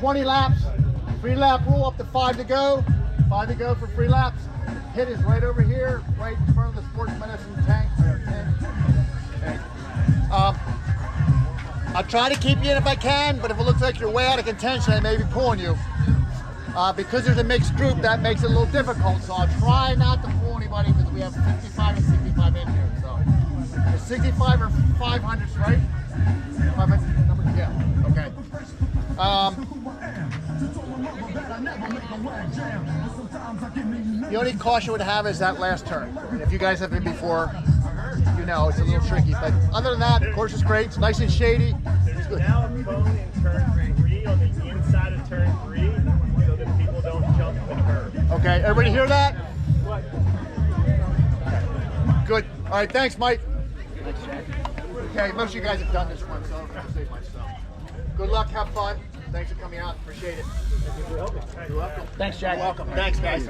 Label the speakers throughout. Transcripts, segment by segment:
Speaker 1: 20 laps, free lap rule up to 5 to go. 5 to go for free laps. Pit is right over here, right in front of the sports medicine tank. Okay. I'll try to keep you in if I can, but if it looks like you're way out of contention, I may be pulling you. Because there's a mixed group, that makes it a little difficult, so I'll try not to pull anybody because we have 65 and 65 in here. So, the 65 or 500s, right? 500 numbers? Yeah, okay. The only caution would have is that last turn. And if you guys have been before, you know it's a little tricky. But other than that, the course is great. It's nice and shady.
Speaker 2: There's now a cone in turn 3 on the inside of turn 3 so that people don't jump the curve.
Speaker 1: Okay, everybody hear that? Good. All right, thanks, Mike. Okay, most of you guys have done this one, so I'm going to save myself. Good luck, have fun. Thanks for coming out. Appreciate it. You're welcome.
Speaker 3: Thanks, Jack.
Speaker 1: You're welcome. Thanks, guys.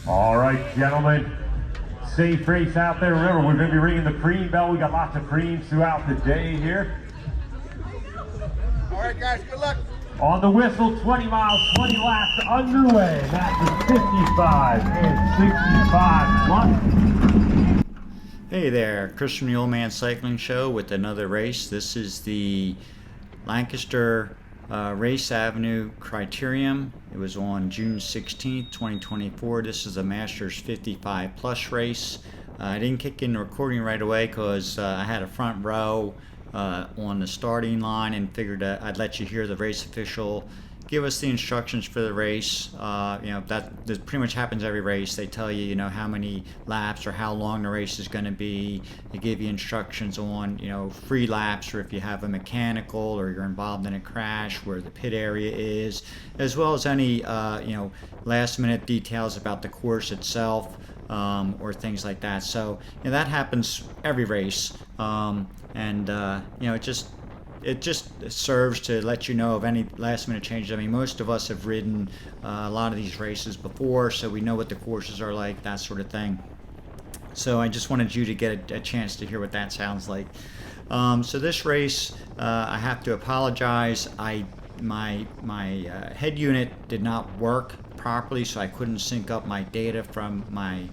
Speaker 4: All right, gentlemen. Safe race out there. Remember, we're going to be ringing the preem bell. We got lots of preems throughout the day here.
Speaker 1: All right, guys. Good luck.
Speaker 4: On the whistle, 20 miles, 20 laps underway. That's 55 and 65.
Speaker 3: Hey there, Chris from the Old Man Cycling Show with another race. This is the Lancaster Race Avenue Criterium. It was on June 16th, 2024. This is a Masters 55 plus race. I didn't kick in the recording right away because I had a front row on the starting line and figured I'd let you hear the race official give us the instructions for the race. That pretty much happens every race. They tell you, how many laps or how long the race is going to be. They give you instructions on, free laps, or if you have a mechanical or you're involved in a crash, where the pit area is, as well as any, last minute details about the course itself, or things like that. So that happens every race, it just serves to let you know of any last minute changes. I mean, most of us have ridden a lot of these races before, so we know what the courses are like, that sort of thing. So I just wanted you to get a chance to hear what that sounds like. So this race, I have to apologize. My head unit did not work properly, so I couldn't sync up my data from my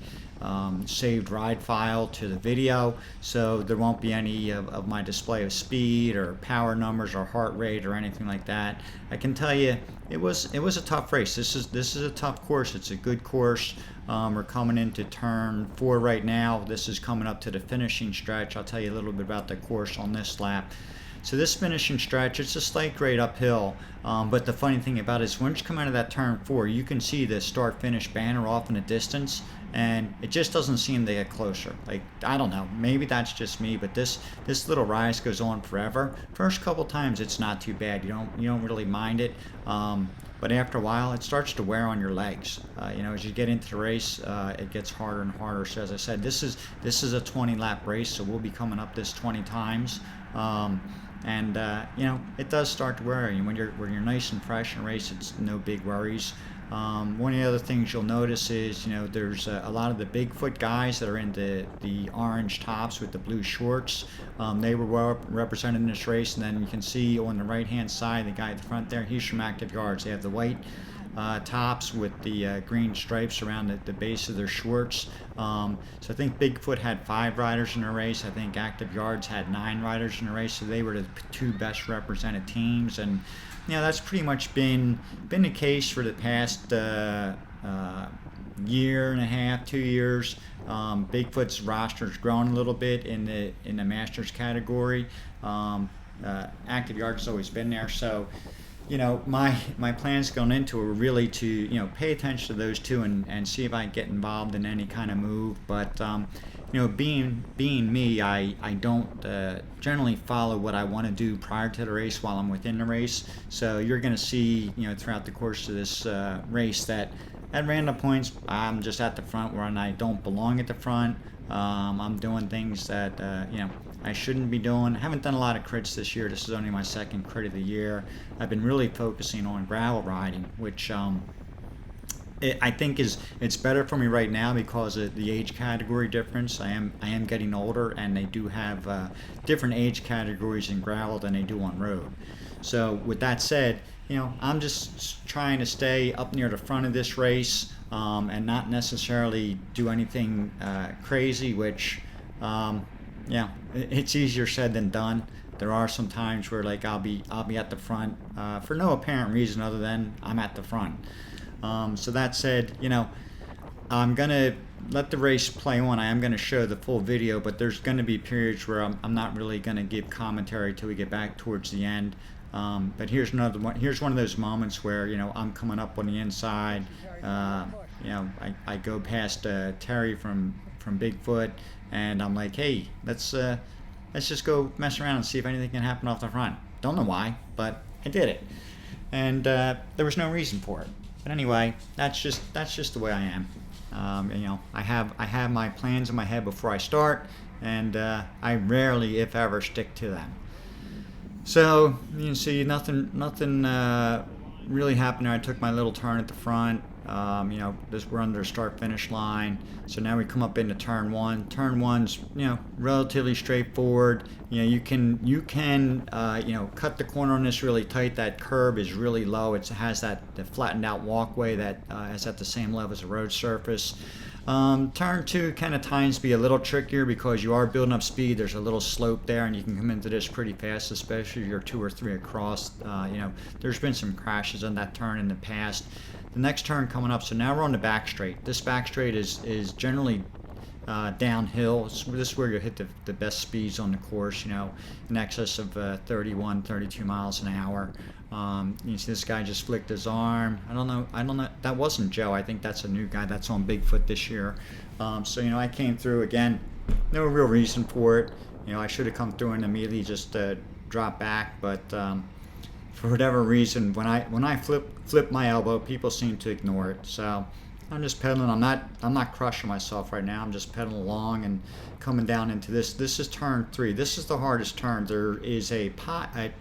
Speaker 3: saved ride file to the video, so there won't be any of my display of speed or power numbers or heart rate or anything like that. I can tell you it was a tough race. This is a tough course. It's a good course. We're coming into turn 4 right now. This is coming up to the finishing stretch. I'll tell you a little bit about the course on this lap. So this finishing stretch, it's a slight grade uphill, but the funny thing about it is once you come out of that turn 4, you can see the start-finish banner off in the distance, and it just doesn't seem to get closer. Like, I don't know, maybe that's just me, but this little rise goes on forever. First couple times it's not too bad. You don't really mind it, but after a while it starts to wear on your legs. As you get into the race, it gets harder and harder. So as I said, this is a 20-lap race, so we'll be coming up this 20 times. It does start to wear you. When you're nice and fresh in a race, it's no big worries. One of the other things you'll notice is, there's a lot of the Bigfoot guys that are in the orange tops with the blue shorts. They were well represented in this race, and then you can see on the right-hand side, the guy at the front there, he's from Active Yards. They have the white tops with the green stripes around the base of their shorts. So I think Bigfoot had 5 riders in the race. I think Active Yards had 9 riders in the race. So they were the 2 best represented teams, and that's pretty much been the case for the past year and a half, 2 years. Bigfoot's roster's grown a little bit in the Masters category. Active Yards has always been there, so. My plans going into it were really to, pay attention to those 2 and see if I can get involved in any kind of move. But, being me, I don't generally follow what I want to do prior to the race while I'm within the race. So you're going to see, throughout the course of this race that at random points, I'm just at the front where I don't belong at the front. I'm doing things that, I shouldn't be doing. I haven't done a lot of crits this year. This is only my 2nd crit of the year. I've been really focusing on gravel riding, which I think it's better for me right now because of the age category difference. I am getting older, and they do have different age categories in gravel than they do on road. So with that said, I'm just trying to stay up near the front of this race, and not necessarily do anything crazy, which it's easier said than done. There are some times where like I'll be at the front for no apparent reason other than I'm at the front. So that said, I'm gonna let the race play on. I am gonna show the full video, but there's gonna be periods where I'm not really gonna give commentary till we get back towards the end. But here's another one. Here's one of those moments where I'm coming up on the inside. I go past Terry from Bigfoot, and I'm like, hey, let's just go mess around and see if anything can happen off the front. Don't know why, but I did it, and there was no reason for it. But anyway, that's just the way I am. I have my plans in my head before I start, and I rarely, if ever, stick to them. So you can see nothing really happened there. I took my little turn at the front. We're under the start-finish line. So now we come up into turn one. Turn one's relatively straightforward. You can cut the corner on this really tight. That curb is really low. It has the flattened out walkway that is at the same level as the road surface. Turn two kind of times be a little trickier because you are building up speed. There's a little slope there, and you can come into this pretty fast, especially if you're 2 or 3 across. There's been some crashes on that turn in the past. The next turn coming up, so now we're on the back straight. This back straight is generally downhill. This is where you hit the best speeds on the course, in excess of 31, 32 miles an hour. You see this guy just flicked his arm. I don't know. That wasn't Joe. I think that's a new guy that's on Bigfoot this year. I came through again. No real reason for it. I should have come through and immediately just drop back, but for whatever reason, when I flip my elbow, people seem to ignore it. So I'm just pedaling. I'm not crushing myself right now. I'm just pedaling along and coming down into this. This is turn 3. This is the hardest turn. There is a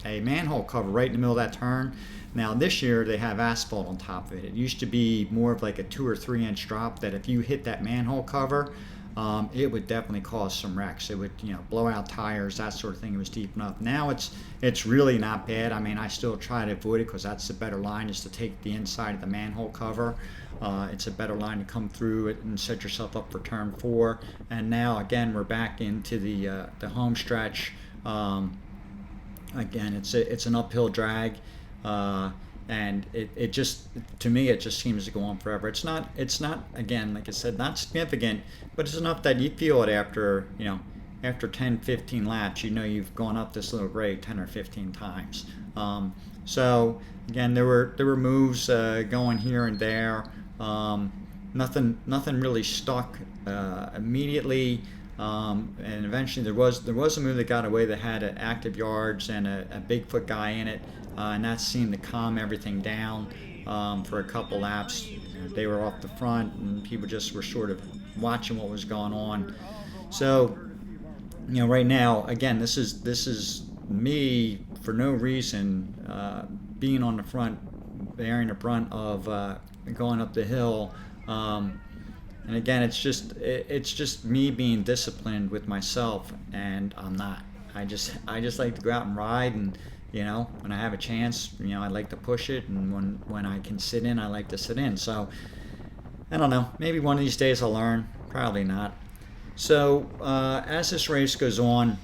Speaker 3: manhole cover right in the middle of that turn. Now this year they have asphalt on top of it. It used to be more of like a 2 or 3 inch drop that if you hit that manhole cover, it would definitely cause some wrecks. It would blow out tires, that sort of thing. It was deep enough. Now it's really not bad. I mean, I still try to avoid it because that's the better line, is to take the inside of the manhole cover. It's a better line to come through it and set yourself up for turn 4. And now again we're back into the home stretch. Again, it's an uphill drag, and it just, to me, it just seems to go on forever. It's not again, like I said, not significant, but it's enough that you feel it after 10, 15 laps. You've gone up this little grade 10 or 15 times. So again, there were moves going here and there. Nothing really stuck immediately, and eventually there was a move that got away that had active yards and a Bigfoot guy in it, and that seemed to calm everything down for a couple laps. They were off the front, and people just were sort of watching what was going on. So right now, again, this is me for no reason being on the front, bearing the brunt of going up the hill, and again, it's just me being disciplined with myself, and I'm not. I just like to go out and ride, and when I have a chance, I like to push it, and when I can sit in, I like to sit in. So I don't know, maybe one of these days I'll learn, probably not. So as this race goes on,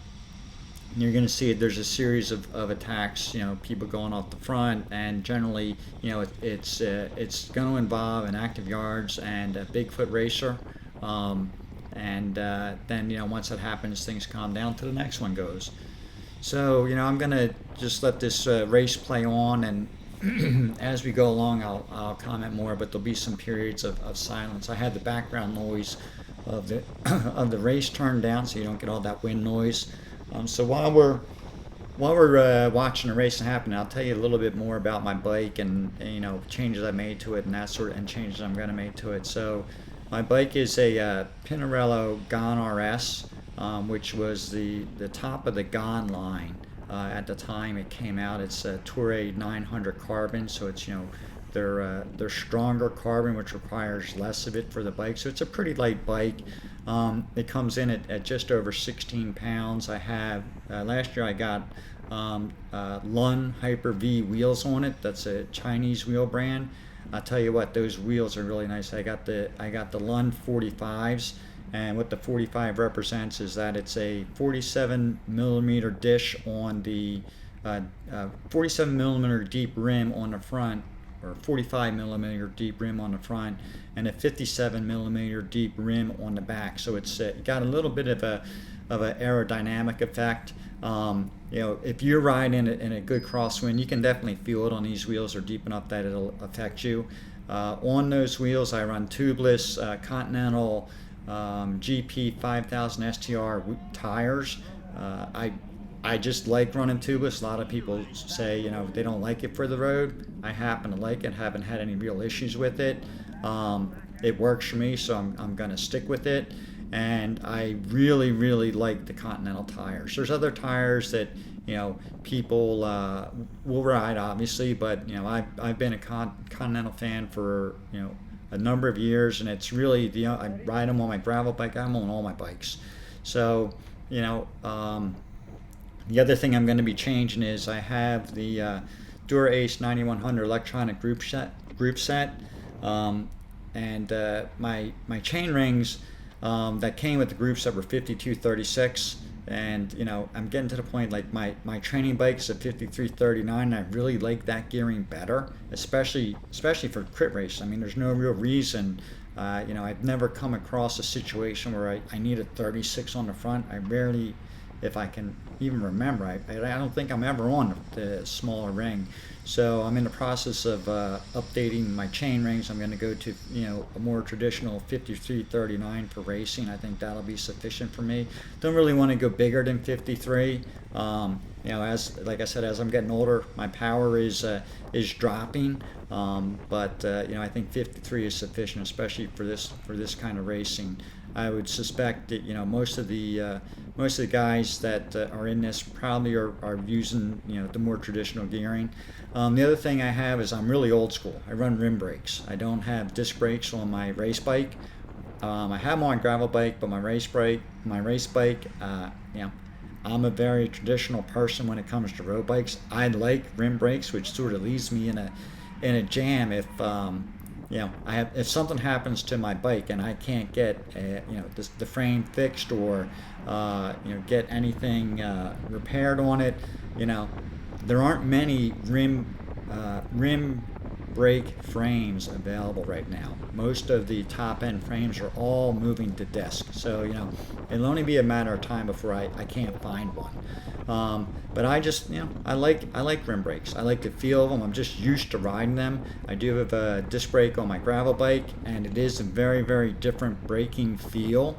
Speaker 3: you're going to see there's a series of attacks, people going off the front, and generally, it's going to involve an active yards and a Bigfoot racer, and then once that happens, things calm down till the next one goes. So I'm going to just let this race play on, and as we go along, I'll comment more, but there'll be some periods of silence. I had the background noise of the race turned down, so you don't get all that wind noise. So while we're watching the race happen, I'll tell you a little bit more about my bike and changes I made to it and and changes I'm going to make to it. So my bike is a Pinarello Gone RS, which was the top of the Gone line at the time it came out. It's a Touray 900 carbon, so it's they're stronger carbon, which requires less of it for the bike. So it's a pretty light bike. It comes in at just over 16 pounds. I have last year I got Lun Hyper V wheels on it. That's a Chinese wheel brand. I'll tell you what, those wheels are really nice. I got the Lun 45s, and what the 45 represents is that it's a 47 millimeter dish on the 47 millimeter deep rim on the front, or 45 millimeter deep rim on the front, and a 57 millimeter deep rim on the back. So it's got a little bit of an aerodynamic effect. If you're riding in a good crosswind, you can definitely feel it on these wheels. Are deep enough that it'll affect you. On those wheels, I run tubeless Continental GP 5000 STR tires. I just like running tubeless. A lot of people say, they don't like it for the road. I happen to like it. Haven't had any real issues with it. It works for me, so I'm going to stick with it. And I really, really like the Continental tires. There's other tires that people will ride, obviously, but I've been a Continental fan for a number of years, and it's really I ride them on my gravel bike. I'm on all my bikes. So the other thing I'm going to be changing is I have the Dura Ace 9100 electronic group set, and my chain rings that came with the group set were 5236, and I'm getting to the point, like my training bike is a 5339, and I really like that gearing better, especially for crit race. I mean, there's no real reason. I've never come across a situation where I need a 36 on the front. I rarely, if I can even remember, I don't think I'm ever on the smaller ring. So I'm in the process of updating my chain rings. I'm going to go to a more traditional 5339 for racing. I think that'll be sufficient for me. Don't really want to go bigger than 53. As like I said, as I'm getting older, my power is dropping. But I think 53 is sufficient, especially for this kind of racing. I would suspect that most of the guys that are in this probably are using the more traditional gearing. The other thing I have is I'm really old school. I run rim brakes. I don't have disc brakes on my race bike. I have them on gravel bike, but my race bike, I'm a very traditional person when it comes to road bikes. I like rim brakes, which sort of leaves me in a jam if if something happens to my bike and I can't get the frame fixed or get anything repaired on it. There aren't many rim brake frames available right now. Most of the top end frames are all moving to disc, so it'll only be a matter of time before I can't find one. But I just I like rim brakes. I like the feel of them. I'm just used to riding them. I do have a disc brake on my gravel bike, and it is a very, very different braking feel.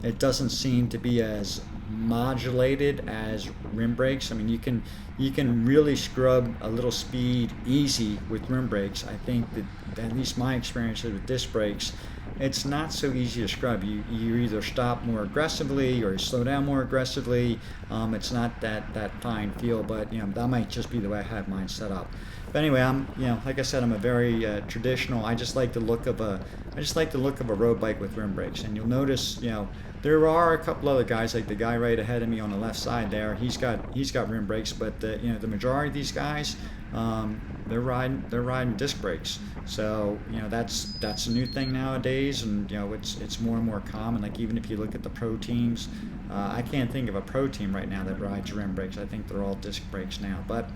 Speaker 3: It doesn't seem to be as modulated as rim brakes. I mean, you can really scrub a little speed easy with rim brakes. I think that at least my experience with disc brakes, it's not so easy to scrub. You either stop more aggressively or you slow down more aggressively. It's not that fine feel, but that might just be the way I have mine set up. But anyway, I'm like I said, I'm a very traditional. I just like the look of a road bike with rim brakes. And you'll notice there are a couple other guys, like the guy right ahead of me on the left side there. He's got rim brakes, but the majority of these guys, they're riding disc brakes. So that's a new thing nowadays, and it's more and more common. Like even if you look at the pro teams, I can't think of a pro team right now that rides rim brakes. I think they're all disc brakes now. But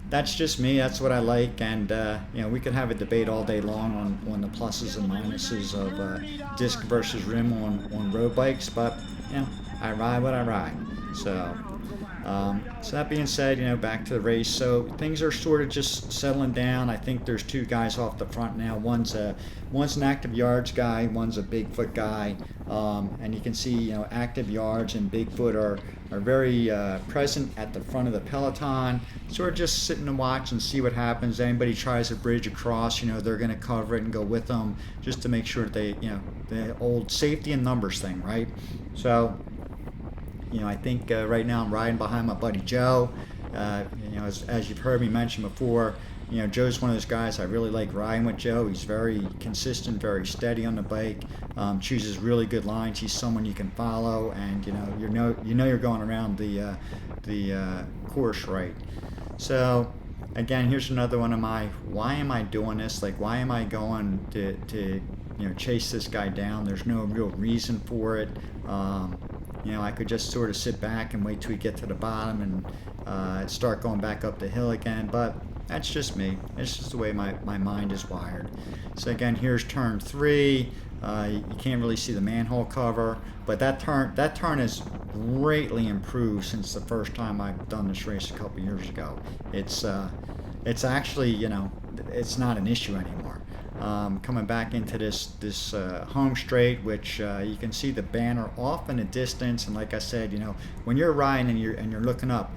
Speaker 3: that's just me. That's what I like, and we could have a debate all day long on the pluses and minuses of disc versus rim on road bikes. But I ride what I ride. So that being said, back to the race. So things are sort of just settling down. I think there's two guys off the front now. One's an active yards guy. One's a Bigfoot guy. And you can see, active yards and Bigfoot are very present at the front of the peloton. Sort of just sitting to watch and see what happens. Anybody tries to bridge across, they're going to cover it and go with them just to make sure that they, the old safety in numbers thing, right? So I think right now I'm riding behind my buddy Joe, As you've heard me mention before, Joe's one of those guys I really like riding with. Joe, he's very consistent, very steady on the bike, chooses really good lines. He's someone you can follow, and you're going around the course right. So again, here's another one of my why am I doing this? Like, why am I going to chase this guy down? There's no real reason for it. I could just sort of sit back and wait till we get to the bottom and start going back up the hill again, but that's just me. It's just the way my mind is wired. So again, here's turn 3. You can't really see the manhole cover, but that turn has greatly improved since the first time I've done this race a couple years ago. It's actually, it's not an issue anymore. Coming back into this home straight, which you can see the banner off in the distance, and like I said, when you're riding and you're looking up,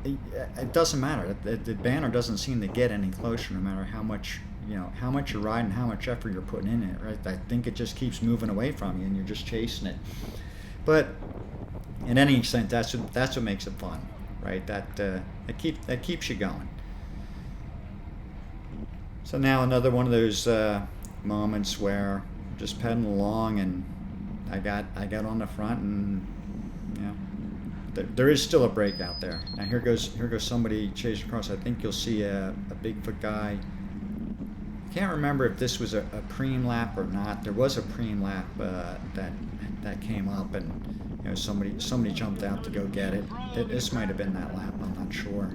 Speaker 3: it doesn't matter. The banner doesn't seem to get any closer, no matter how much you're riding, how much effort you're putting in it. Right? I think it just keeps moving away from you, and you're just chasing it. But in any extent, that's what makes it fun, right? That keeps you going. So now another one of those moments where I'm just pedaling along, and I got on the front, and there is still a break out there. Now here goes somebody chasing across. I think you'll see a Bigfoot guy. I can't remember if this was a preem lap or not. There was a preem lap that came up, and somebody jumped out to go get it. This might have been that lap. I'm not sure.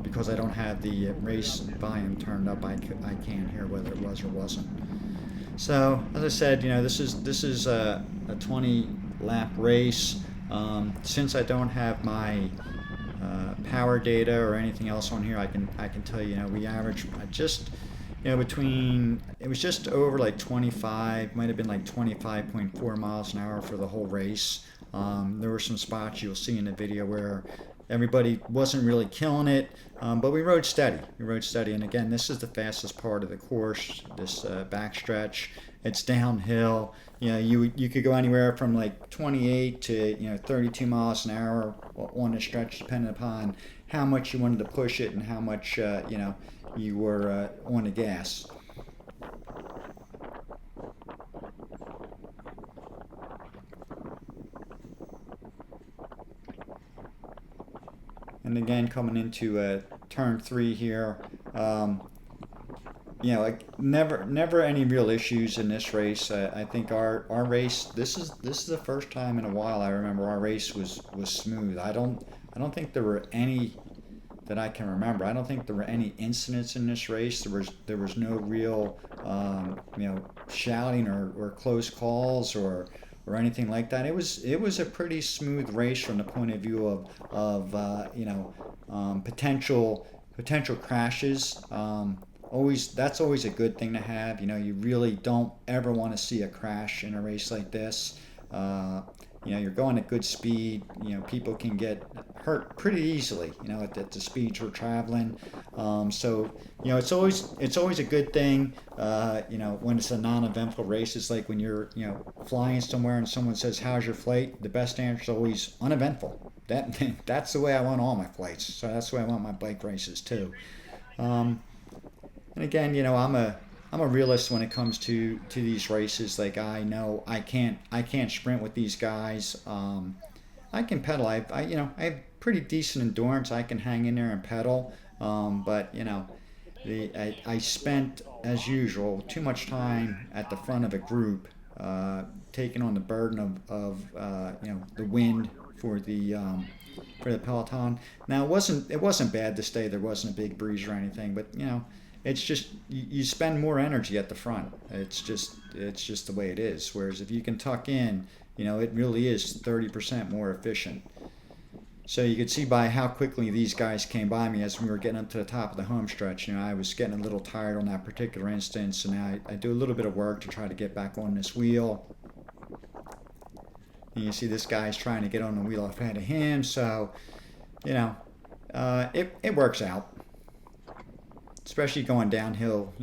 Speaker 3: Because I don't have the race volume turned up, I can't hear whether it was or wasn't. So as I said, this is a 20 lap race. Since I don't have my power data or anything else on here, I can tell you, we average just between, it was just over like 25, might have been like 25.4 miles an hour for the whole race. There were some spots you'll see in the video where everybody wasn't really killing it, but we rode steady. And again, this is the fastest part of the course, this backstretch. It's downhill. You could go anywhere from like 28 to 32 miles an hour on the stretch, depending upon how much you wanted to push it and how much you were on the gas. And again, coming into turn 3 here, never any real issues in this race. I think our race, this is the first time in a while I remember our race was smooth. I don't think there were any that I can remember. I don't think there were any incidents in this race. There was no real shouting or close calls or anything like that. It was a pretty smooth race from the point of view of potential crashes. That's always a good thing to have. You really don't ever want to see a crash in a race like this. You're going at good speed. People can get hurt pretty easily. At the speeds we're traveling. So it's always a good thing. When it's a non-eventful race, it's like when you're flying somewhere and someone says, "How's your flight?" The best answer is always uneventful. That's the way I want all my flights. So that's the way I want my bike races too. And again, I'm a realist when it comes to these races. Like, I know I can't sprint with these guys. I can pedal. I have pretty decent endurance. I can hang in there and pedal. But I spent, as usual, too much time at the front of a group, taking on the burden of the wind for the peloton. Now it wasn't bad this day. There wasn't a big breeze or anything, but it's just you spend more energy at the front. It's just the way it is. Whereas if you can tuck in, it really is 30% more efficient. So you could see by how quickly these guys came by me as we were getting up to the top of the home stretch. I was getting a little tired on that particular instance, and now I do a little bit of work to try to get back on this wheel. And you see this guy's trying to get on the wheel ahead of him, so it works out. Especially going downhill,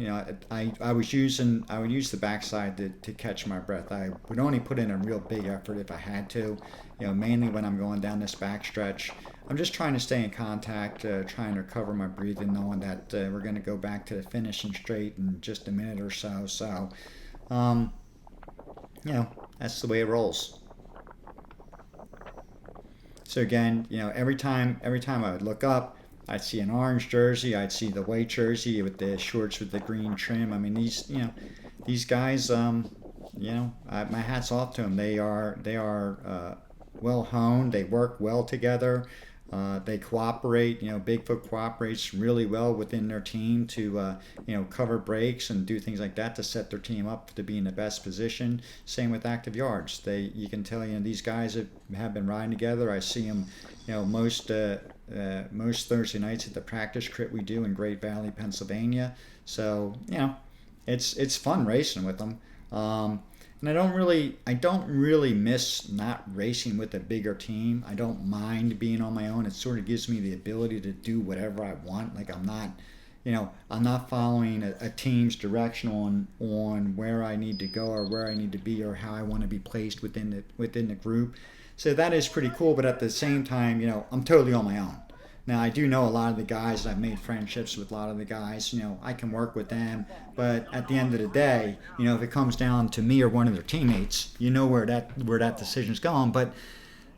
Speaker 3: I would use the backside to catch my breath. I would only put in a real big effort if I had to, mainly when I'm going down this backstretch. I'm just trying to stay in contact, trying to recover my breathing, knowing that we're going to go back to the finishing straight in just a minute or so. So, you know, that's the way it rolls. So again, you know, every time I would look up, I'd see an orange jersey, I'd see the white jersey with the shorts with the green trim. I mean, these guys, you know, my hat's off to them. They are well honed. They work well together. They cooperate. You know, Bigfoot cooperates really well within their team to you know, cover breaks and do things like that to set their team up to be in the best position. Same with active yards. You can tell, you know, these guys have been riding together. I see them, you know, most Thursday nights at the practice crit we do in Great Valley, Pennsylvania. So, you know, it's fun racing with them. And I don't really miss not racing with a bigger team. I don't mind being on my own. It sort of gives me the ability to do whatever I want. Like, I'm not following a team's direction on where I need to go or where I need to be or how I want to be placed within the group. So that is pretty cool. But at the same time, you know, I'm totally on my own. Now, I do know a lot of the guys. I've made friendships with a lot of the guys. You know, I can work with them. But at the end of the day, you know, if it comes down to me or one of their teammates, you know where that decision's going. But,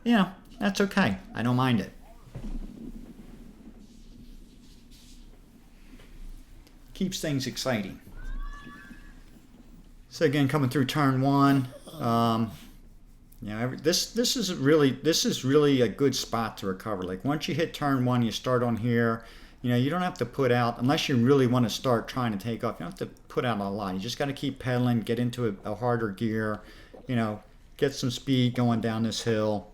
Speaker 3: you know, that's okay. I don't mind it. Keeps things exciting. So again, coming through turn one. You know, this is really a good spot to recover. Like, once you hit turn one, you start on here. You know, you don't have to put out, unless you really want to start trying to take off, you don't have to put out a lot. You just got to keep pedaling, get into a harder gear, you know, get some speed going down this hill.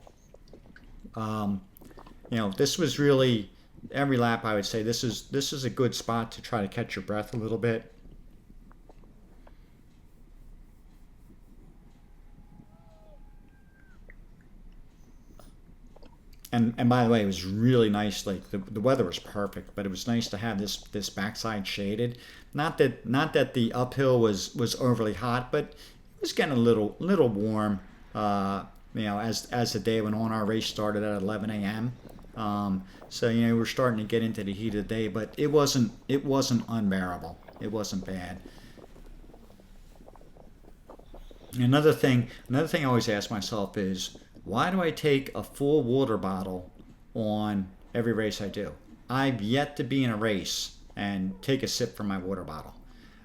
Speaker 3: You know, this was really, every lap I would say this is a good spot to try to catch your breath a little bit. And by the way, it was really nice. Like, the weather was perfect, but it was nice to have this backside shaded. Not that the uphill was overly hot, but it was getting a little warm. You know, as the day went on, our race started at 11 a.m. So, you know, we're starting to get into the heat of the day, but it wasn't unbearable. It wasn't bad. Another thing I always ask myself is, why do I take a full water bottle on every race I do? I've yet to be in a race and take a sip from my water bottle.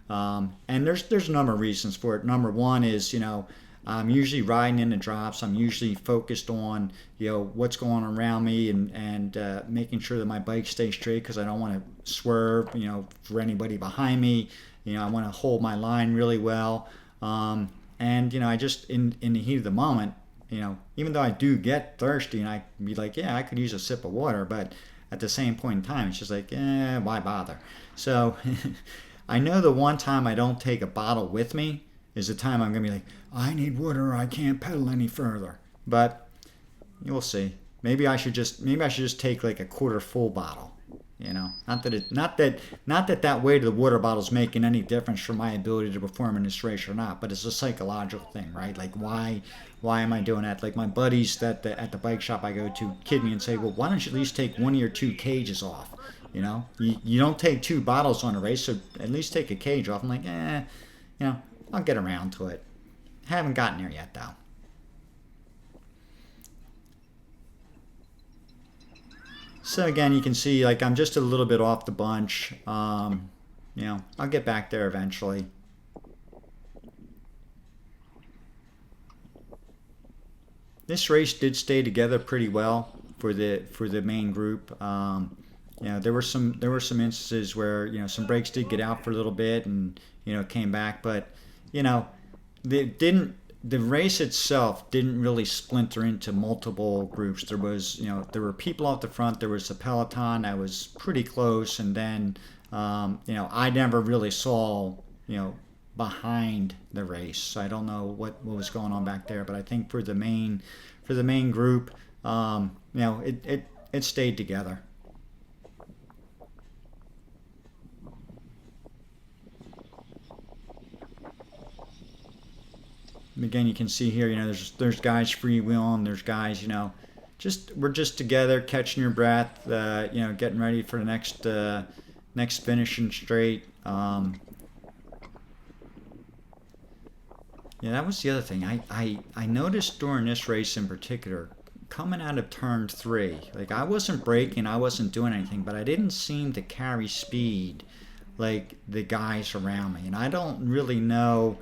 Speaker 3: And there's a number of reasons for it. Number one is, you know, I'm usually riding in the drops. I'm usually focused on, you know, what's going on around me and making sure that my bike stays straight, because I don't want to swerve, you know, for anybody behind me. You know, I want to hold my line really well. And, you know, I just, in the heat of the moment, you know, even though I do get thirsty and I be like, yeah, I could use a sip of water, but at the same point in time, it's just like, why bother? So I know the one time I don't take a bottle with me is the time I'm going to be like, I need water, I can't pedal any further. But you'll see. Maybe I should just take like a quarter full bottle. You know, not that weight of the water bottle is making any difference for my ability to perform in this race or not, but it's a psychological thing, right? Like, why am I doing that? Like, my buddies at the bike shop I go to kid me and say, well, why don't you at least take one of your two cages off? You know, you don't take two bottles on a race, so at least take a cage off. I'm like, you know, I'll get around to it. Haven't gotten there yet, though. So again, you can see, like, I'm just a little bit off the bunch. You know, I'll get back there eventually. This race did stay together pretty well for the main group. You know, there were some instances where, you know, some breaks did get out for a little bit and, you know, came back, but, you know, the race itself didn't really splinter into multiple groups. There were people off the front. There was a peloton that was pretty close, and then you know, I never really saw, you know, behind the race. So I don't know what was going on back there, but I think for the main group, you know, it stayed together. Again, you can see here, you know, there's guys freewheeling, there's guys, you know, we're just together, catching your breath, you know, getting ready for the next finishing straight. Yeah, that was the other thing. I noticed during this race in particular, coming out of turn 3, like I wasn't braking, I wasn't doing anything, but I didn't seem to carry speed like the guys around me. And I don't really know,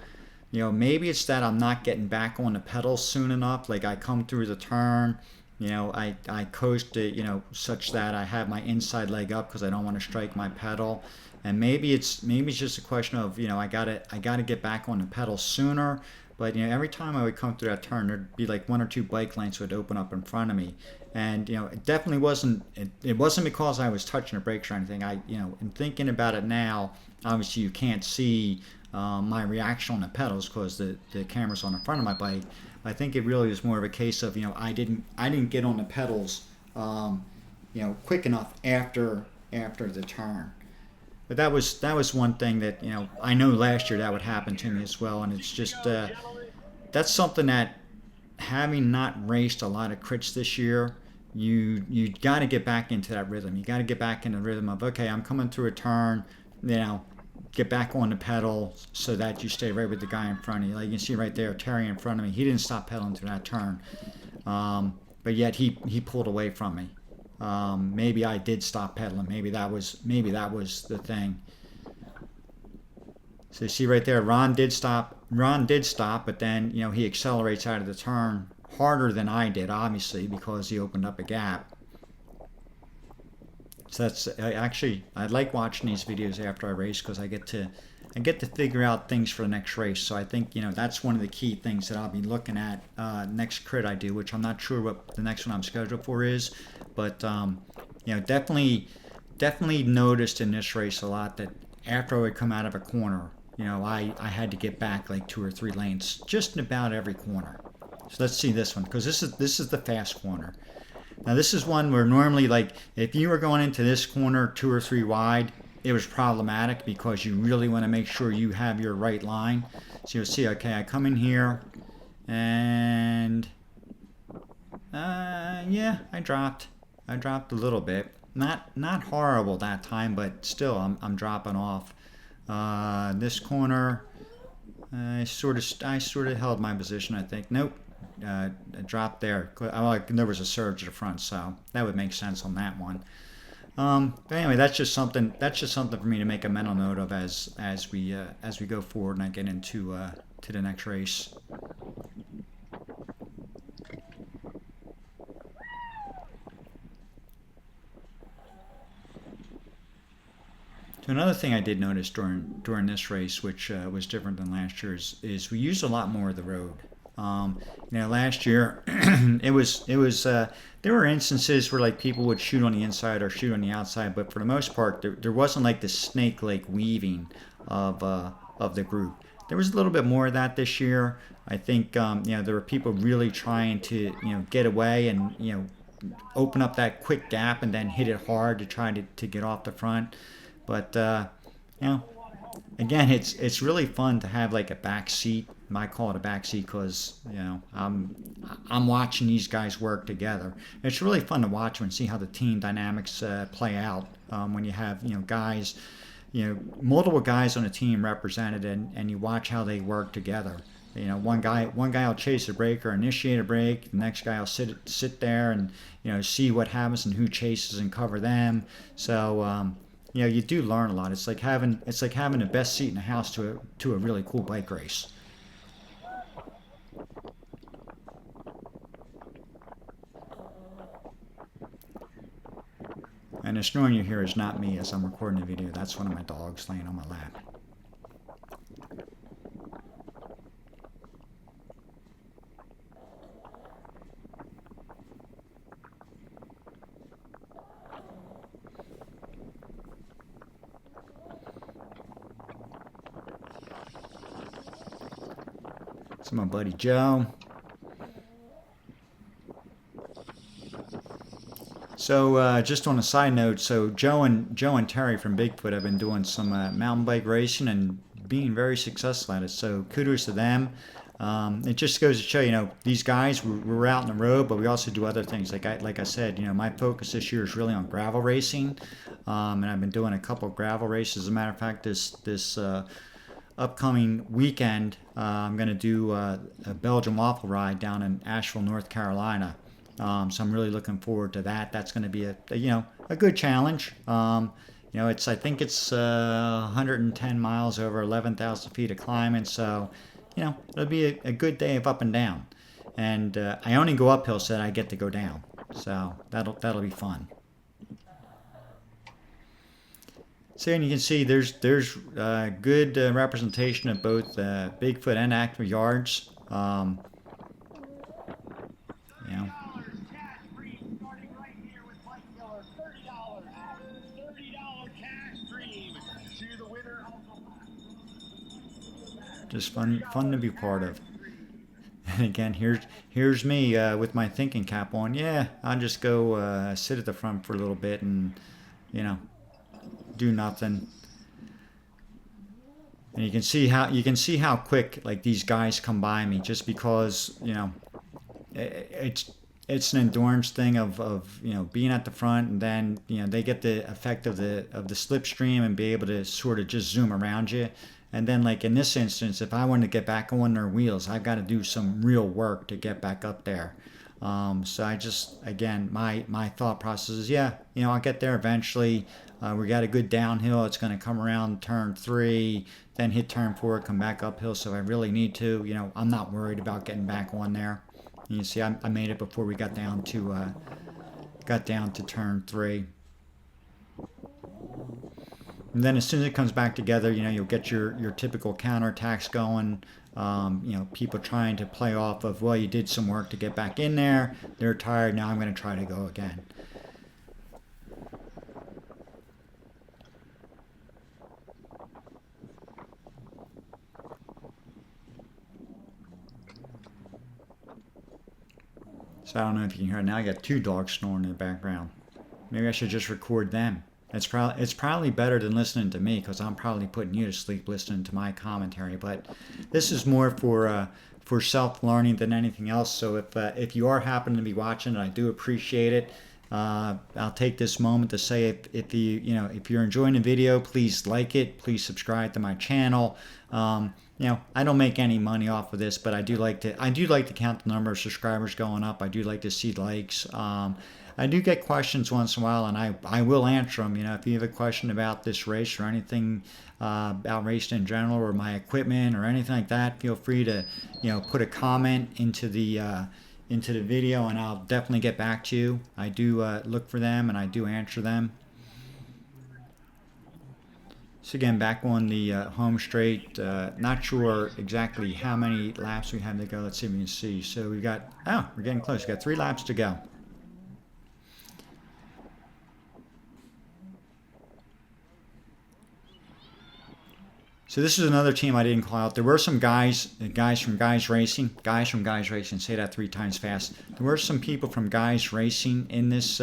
Speaker 3: you know, maybe it's that I'm not getting back on the pedals soon enough. Like I come through the turn, you know, I coast it, you know, such that I have my inside leg up because I don't want to strike my pedal. And maybe it's just a question of, you know, I gotta get back on the pedal sooner. But you know, every time I would come through that turn, there'd be like 1 or 2 bike lanes would open up in front of me, and you know, it definitely wasn't. It wasn't because I was touching the brakes or anything. You know, in thinking about it now, obviously you can't see my reaction on the pedals because the camera's on the front of my bike. I think it really was more of a case of, you know, I didn't get on the pedals, you know, quick enough after the turn. But that was one thing that, you know, I know last year that would happen to me as well, and it's just that's something that, having not raced a lot of crits this year, you got to get back into that rhythm. You got to get back in the rhythm of, okay, I'm coming through a turn, you know, get back on the pedal so that you stay right with the guy in front of you. Like you can see right there, Terry in front of me, he didn't stop pedaling through that turn, but yet he pulled away from me. Maybe I did stop pedaling. Maybe that was the thing. So you see right there, Ron did stop, but then, you know, he accelerates out of the turn harder than I did, obviously, because he opened up a gap. So that's I like watching these videos after I race because I get to figure out things for the next race. So I think, you know, that's one of the key things that I'll be looking at next crit I do, which I'm not sure what the next one I'm scheduled for is, but you know, definitely noticed in this race a lot that after I would come out of a corner, you know, I had to get back like 2 or 3 lanes just in about every corner. So let's see this one, because this is the fast corner. Now this is one where normally, like, if you were going into this corner 2 or 3 wide, it was problematic because you really want to make sure you have your right line. So you'll see, okay, I come in here, and yeah, I dropped a little bit. Not horrible that time, but still, I'm dropping off. This corner, I sort of held my position, I think. Nope. I dropped there. There was a surge at the front, so that would make sense on that one. But anyway, that's just something for me to make a mental note of as we go forward and I get into to the next race. So another thing I did notice during this race, which was different than last year, is we used a lot more of the road. You know, last year it was there were instances where like people would shoot on the inside or shoot on the outside, but for the most part there wasn't like the snake-like weaving of the group. There was a little bit more of that this year. I think you know, there were people really trying to, you know, get away and, you know, open up that quick gap and then hit it hard to try to get off the front. But you know, again, it's really fun to have like a back seat. I call it a back seat because, you know, I'm watching these guys work together. It's really fun to watch and see how the team dynamics play out when you have, you know, guys, you know, multiple guys on a team represented, and you watch how they work together. You know, one guy will chase a break or initiate a break. The next guy will sit there and, you know, see what happens and who chases and cover them. So you know, you do learn a lot. It's like having the best seat in the house to a really cool bike race. And the snoring you hear is not me as I'm recording the video. That's one of my dogs laying on my lap. It's my buddy Joe. So just on a side note, so Joe and Terry from Bigfoot have been doing some mountain bike racing and being very successful at it. So kudos to them. it just goes to show, these guys, we're out on the road, but we also do other things. Like I said, my focus this year is really on gravel racing, and I've been doing a couple of gravel races. As a matter of fact, this upcoming weekend, I'm going to do a Belgian waffle ride down in Asheville, North Carolina. So I'm really looking forward to that. That's going to be a good challenge. I think it's 110 miles over 11,000 feet of climbing. So, it'll be a good day of up and down. And I only go uphill so that I get to go down. So that'll be fun. So, and you can see there's good representation of both Bigfoot and active yards. Just fun to be part of. And again, here's me with my thinking cap on. Yeah, I'll just go sit at the front for a little bit and do nothing. And you can see how quick like these guys come by me, just because it's an endurance thing of being at the front, and then they get the effect of the slipstream and be able to sort of just zoom around you. And then, like in this instance, if I want to get back on their wheels, I've got to do some real work to get back up there. So I just, again, my thought process is, I'll get there eventually. We got a good downhill. It's going to come around turn 3, then hit turn 4, come back uphill. So I really need to, I'm not worried about getting back on there. You see, I made it before we got down to turn 3. And then as soon as it comes back together, you'll get your typical counterattacks going. People trying to play off of, well, you did some work to get back in there. They're tired. Now I'm going to try to go again. So I don't know if you can hear it now. I got 2 dogs snoring in the background. Maybe I should just record them. It's probably better than listening to me, because I'm probably putting you to sleep listening to my commentary. But this is more for self-learning than anything else. So if you are happening to be watching, I do appreciate it. I'll take this moment to say if you're enjoying the video, please like it. Please subscribe to my channel. I don't make any money off of this, but I do like to count the number of subscribers going up. I do like to see likes. I do get questions once in a while, and I will answer them. If you have a question about this race or anything about racing in general, or my equipment or anything like that, feel free to put a comment into the video, and I'll definitely get back to you. I do look for them, and I do answer them. So again, back on the home straight, not sure exactly how many laps we have to go. Let's see if we can see. So we're getting close. We've got 3 laps to go. So this is another team I didn't call out. There were some guys from Guys Racing, say that 3 times fast. There were some people from Guys Racing in this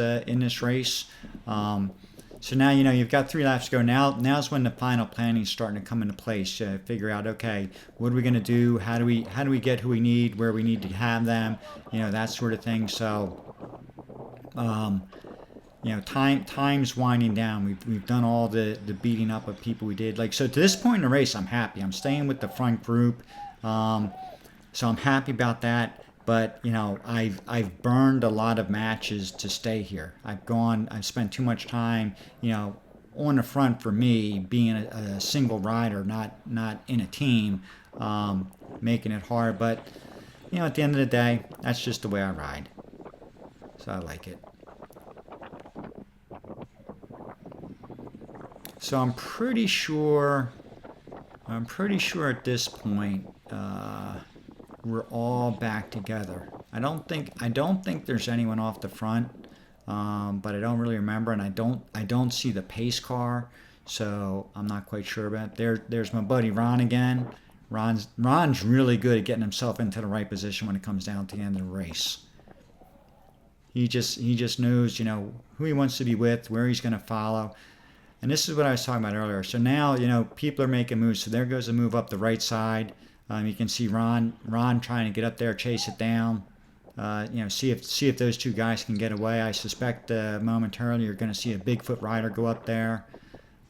Speaker 3: race. So now you've got 3 laps to go. Now's when the final planning is starting to come into place. Figure out, okay, what are we going to do? How do we get who we need, where we need to have them? That sort of thing. So time's winding down. We've done all the beating up of people we did. So to this point in the race, I'm happy. I'm staying with the front group. So I'm happy about that. But I've burned a lot of matches to stay here. I've spent too much time, on the front for me, being a single rider, not in a team, making it hard. But at the end of the day, that's just the way I ride. So I like it. So I'm pretty sure at this point we're all back together. I don't think there's anyone off the front, but I don't really remember, and I don't see the pace car, so I'm not quite sure about it. There's my buddy Ron again. Ron's really good at getting himself into the right position when it comes down to the end of the race. He just knows who he wants to be with, where he's going to follow. And this is what I was talking about earlier. So now, people are making moves. So there goes a move up the right side. You can see Ron trying to get up there, chase it down. See if those two guys can get away. I suspect momentarily you're going to see a Bigfoot rider go up there.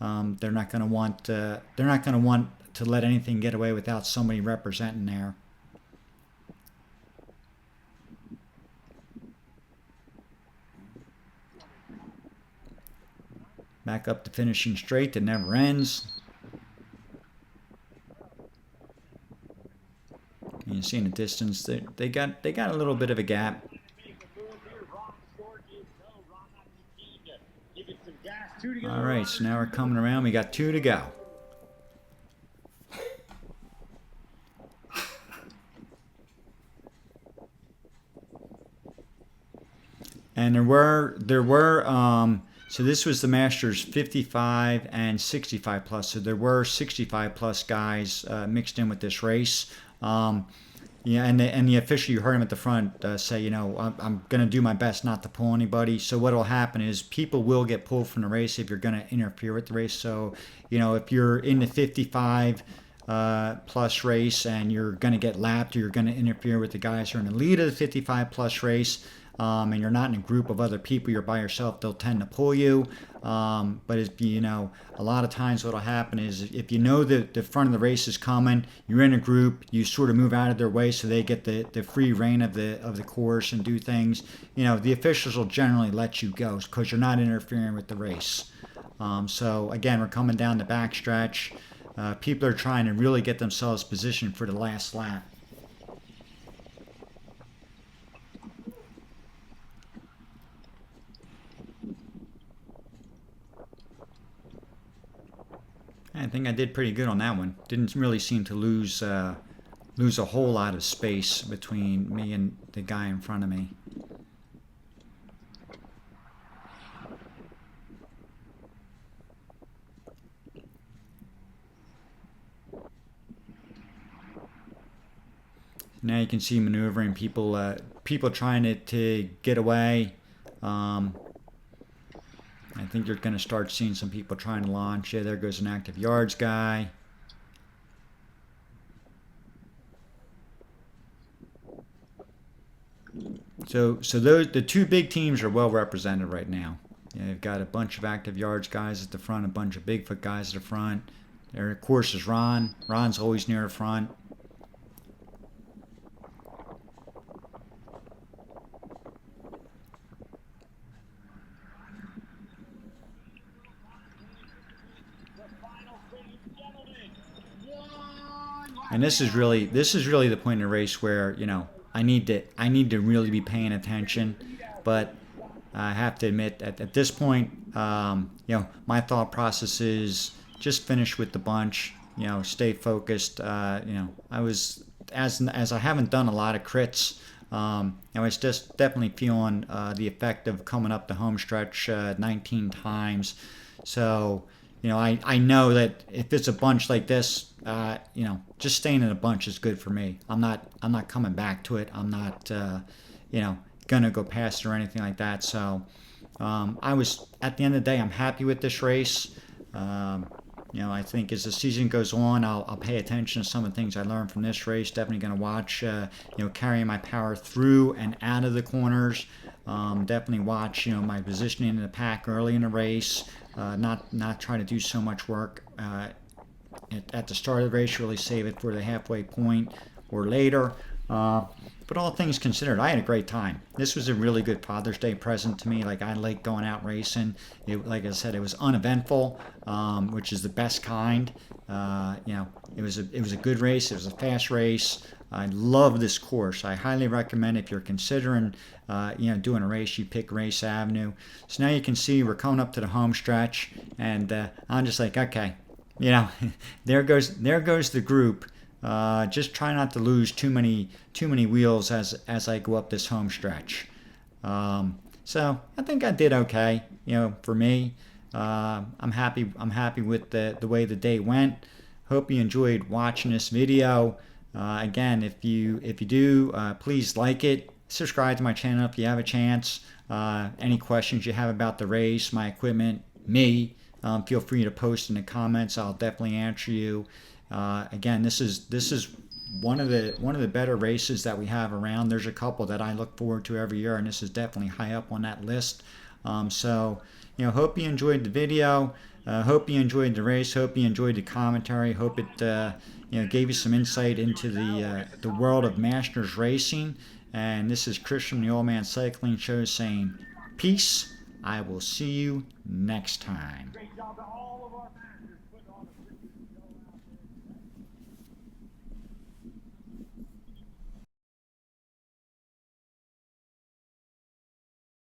Speaker 3: They're not going to want to let anything get away without somebody representing there. Back up the finishing straight that never ends. You see in the distance that they got a little bit of a gap. All right, so now we're coming around. We got 2 to go. And there were so this was the Masters 55 and 65 plus. So there were 65 plus guys mixed in with this race. And the official, you heard him at the front say, I'm going to do my best not to pull anybody. So what will happen is people will get pulled from the race if you're going to interfere with the race. So, if you're in the 55 plus race and you're going to get lapped, or you're going to interfere with the guys who are in the lead of the 55 plus race, and you're not in a group of other people, you're by yourself, they'll tend to pull you. But if a lot of times what'll happen is if you know that the front of the race is coming, you're in a group, you sort of move out of their way so they get the free reign of the course and do things. The officials will generally let you go because you're not interfering with the race. So again, we're coming down the backstretch. People are trying to really get themselves positioned for the last lap. I think I did pretty good on that one. Didn't really seem to lose a whole lot of space between me and the guy in front of me. Now you can see maneuvering, people trying to get away. I think you're going to start seeing some people trying to launch. Yeah, there goes an active yards guy. So the 2 big teams are well represented right now. You've got a bunch of active yards guys at the front, a bunch of Bigfoot guys at the front. There, of course, is Ron. Ron's always near the front. And this is really the point in the race where I need to really be paying attention, but I have to admit at this point, my thought process is just finish with the bunch, stay focused. I was as I haven't done a lot of crits. I was just definitely feeling the effect of coming up the home stretch 19 times. So I know that if it's a bunch like this, just staying in a bunch is good for me. I'm not coming back to it. I'm not, gonna go past it or anything like that. So, I was, at the end of the day, I'm happy with this race. I think as the season goes on, I'll pay attention to some of the things I learned from this race. Definitely going to watch, carrying my power through and out of the corners. Definitely watch, my positioning in the pack early in the race. Not try to do so much work at the start of the race. Really save it for the halfway point or later. But all things considered, I had a great time. This was a really good Father's Day present to me. Like, I like going out racing. Like I said, it was uneventful, which is the best kind. It was a good race. It was a fast race. I love this course. I highly recommend if you're considering, doing a race, you pick Race Avenue. So now you can see we're coming up to the home stretch, and I'm just like, okay, there goes the group. Just try not to lose too many wheels as I go up this home stretch. So I think I did okay. For me, I'm happy with the way the day went. Hope you enjoyed watching this video. Again, if you do, please like it. Subscribe to my channel if you have a chance. Any questions you have about the race, my equipment, me, feel free to post in the comments. I'll definitely answer you. Again, this is one of the better races that we have around. There's a couple that I look forward to every year, and this is definitely high up on that list. So, hope you enjoyed the video. Hope you enjoyed the race. Hope you enjoyed the commentary. Hope it gave you some insight into the world of Masters racing. And this is Chris from the Old Man Cycling Show saying peace. I will see you next time.